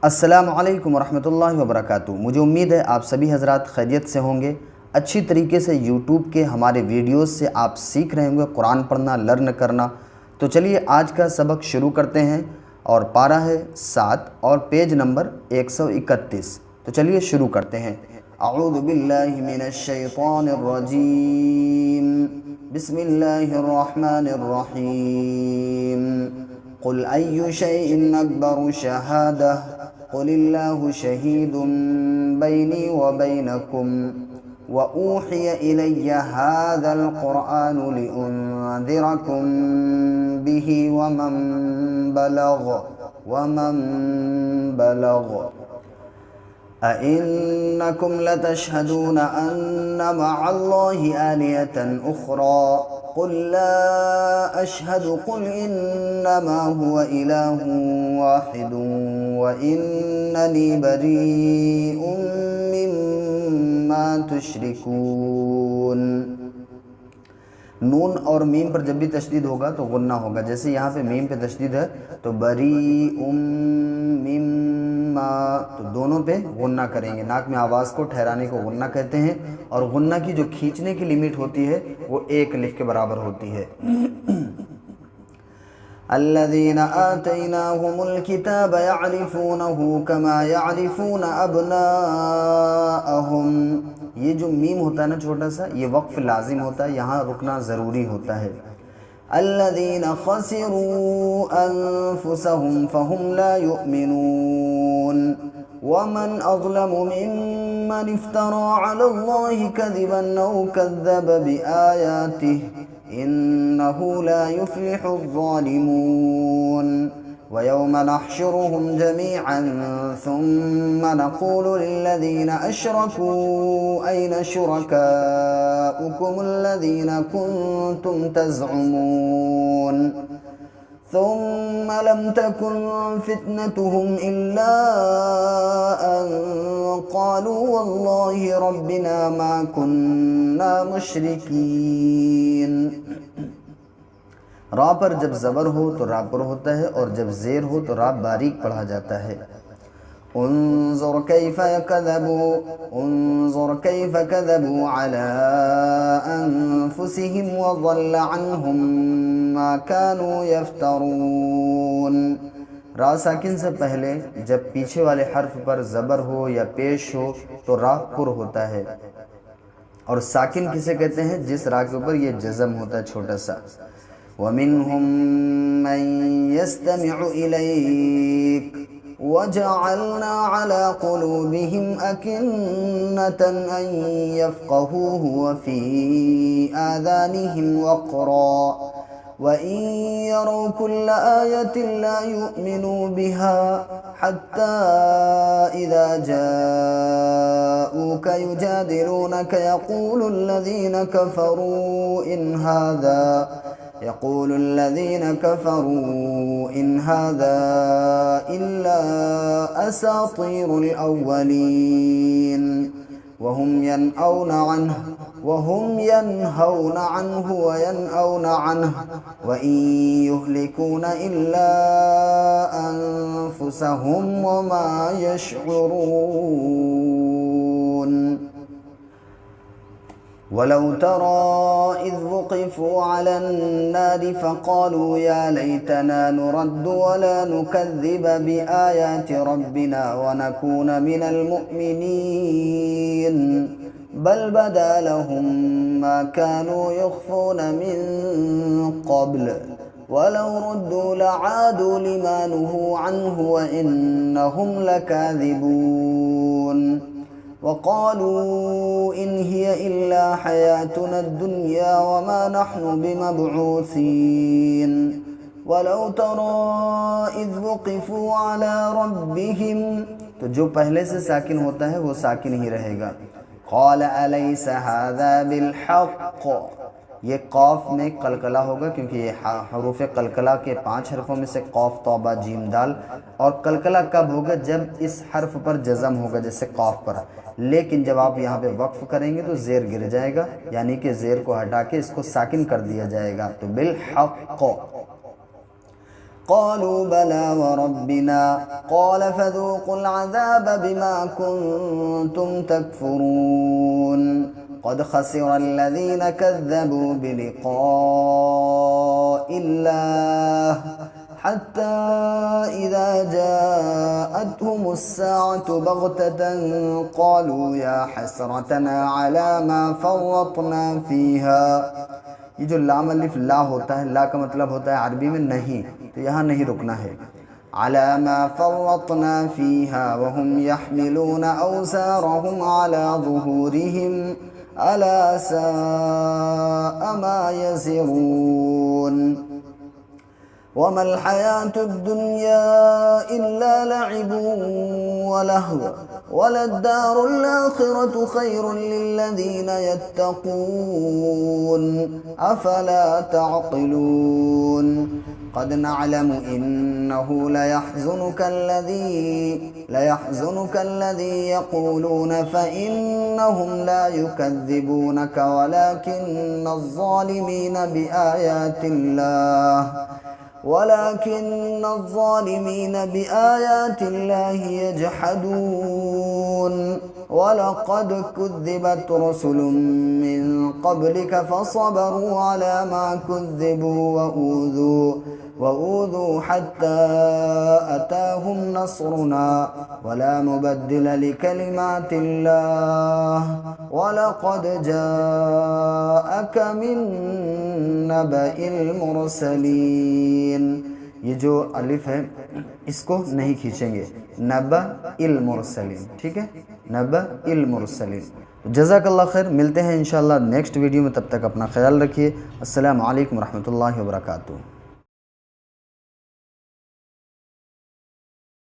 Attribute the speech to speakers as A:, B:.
A: अस्सलामु अलैकुम वरहमतुल्लाहि वबरकातुहू। मुझे उम्मीद है आप सभी हज़रात खैरियत से होंगे। अच्छी तरीके से यूट्यूब के हमारे वीडियोस से आप सीख रहे होंगे कुरान पढ़ना, लर्न करना। तो चलिए आज का सबक शुरू करते हैं और पारा है 7 और पेज नंबर 131। तो चलिए शुरू करते हैं। अऊज़ु बिल्लाहि मिनश शैतानिर रजीम, बिस्मिल्लाहिर रहमानिर रहीम। क़ुल अय्यु शैइन अकबरु शहादह क़ुलिल्लाहु शहीदुम बैनी व बैनकुम व ऊहिय इलय्या हाज़ल क़ुरआनु लिउन्ज़िरकुम बिही व मन बलग़ अइन्नकुम लतशहदून अन्ना मअल्लाहि आलिहतन उख़रा क़ुल ला अशहदु क़ुल इन्नमा हुवा इलाहुन वाहिदुन व इन्ननी बरीउम मिम्मा तुश्रिकून। नून और मीम पर जब भी तशदीद होगा तो गुन्ना होगा। जैसे यहाँ पे मीम पे तशदीद है तो बरीउम मिम्मा, तो दोनों पे गुन्ना करेंगे। नाक में आवाज़ को ठहराने को गुन्ना कहते हैं और गुन्ना की जो खींचने की लिमिट होती है वो 1 लिफ के बराबर होती है। अल्लज़ीना आतैनाहुमुल किताब यअरिफूनहु कमा यअरिफून अबनाअहुम। ये जो मीम होता है ना छोटा सा, ये वक्फ लाजिम होता है, यहाँ रुकना ज़रूरी होता है। अल्लज़ीना खसिरू अनफुसहुम फहुम ला युमिनून वमन अज़लमु मिम्मन इफ्तरा अलल्लाहि कज़िबन औ कज़्ज़ब बिआयातिहि इन्नहु ला युफ्लिहु ज़ालिमून। वयौम नहशुरुहुम जमीअन सुम्मा नक़ूलु लिल्लज़ीना अशरकू अय्न शुरकाउकुमुल्लज़ीना कुन्तुम तज़अमून ثم لم تكن فتنتهم إلا أن قالوا والله ربنا ما كنا मुशरिकीन। रा पर जब ज़बर हो तो रा पर होता है और जब ज़ेर हो तो रा बारीक पढ़ा जाता है। उन्ज़ुर कैफ़ कज़बू अला अनफुसिहिम व ज़ल्ल अन्हुम मा कानू यफ्तरून। रा साकिन से पहले जब पीछे वाले हर्फ पर ज़बर हो या पेश हो तो रा पुर होता है। और साकिन किसे कहते हैं? जिस रा के ऊपर ये जज़म होता है छोटा सा। वमिनहुम मन यस्तमिउ इलैक वजअलना अला कुलूबिहिम अकिन्नतन अन यफ़क़हूहु व फ़ी आज़ानिहिम वक़रा व इन यरौ कुल्ल आयतिन ला युमिनू बिहा हत्ता इज़ा जाऊक युजादिलूनक यक़ूलु الذين كفروا إن هذا إلا أساطير الأولين وهم ينهون عنه وينأون عنه وإن يهلكون إلا أنفسهم وما يشعرون। ولو ترى إذ وقفوا على النار فقالوا يا ليتنا نرد ولا نكذب بآيات ربنا ونكون من المؤمنين بل بدا لهم ما كانوا يخفون من قبل ولو ردوا لعادوا لما نهوا عنه وإنهم لكاذبون। وقالوا إن هي إلا حياتنا الدنيا وما نحن بمبعوثين ولو ترى إذ وقفوا على ربهم। तो जो पहले से साकिन होता है वो साकिन ही रहेगा। क़ाल अलैस हाज़ा बिलहक़, ये क़ाफ में कलकला होगा क्योंकि ये हरूफ कलकला के 5 हरफों में से क़ाफ तौबा जीम दाल। और कलकला कब होगा? जब इस हर्फ पर जज़म होगा जैसे क़ाफ पर। लेकिन जब आप यहाँ पे वक्फ़ करेंगे तो ज़ेर गिर जाएगा, यानी कि ज़ेर को हटा के इसको साकिन कर दिया जाएगा। तो बिल हक़ قالوا بلى وربنا قال فذوقوا العذاب بما كنتم تكفرون قد خسر الذين كذبوا بلقاء الله حتى إذا جاءتهم الساعة بغتة قالوا يا حسرتنا على ما فرطنا فيها। ये जो लाम अलिफ ला होता है, ला का मतलब होता है अरबी में नहीं, तो यहाँ नहीं रुकना है। अला मा फर्रतना फीहा वहुम यहमिलून औज़ारहुम अला ज़ुहूरिहिम अला साअ मा यज़िरून वमल हयातुद दुनिया इल्ला लइबुन व लहव वलद्दारुल आखिरतु खैरुल लिल्लज़ीन यत्तक़ून अफला तअक़िलून क़द नअलमु इन्नहु लयहज़ुनुक अल्लज़ी यक़ूलून फ़इन्नहुम ला युकज़्ज़िबूनक वलाकिन्न الظالمين بآيات الله يجحدون ولقد كذبت رسل من قبلك فصبروا على ما كذبوا وأوذوا حتى أتاهم نصرنا ولا مبدل لكلمات الله ولقد جاءك من नबा इल मुरसलीन। ये जो अलिफ है इसको नहीं खींचेंगे, नबा इल मुरसलीन, ठीक है, नबा इल मुरसलीन। जज़ाकल्लाह खैर, मिलते हैं इंशाअल्लाह नेक्स्ट वीडियो में, तब तक अपना ख्याल रखिए। अस्सलामु अलैकुम रहमतुल्लाहि व बरकातुहू।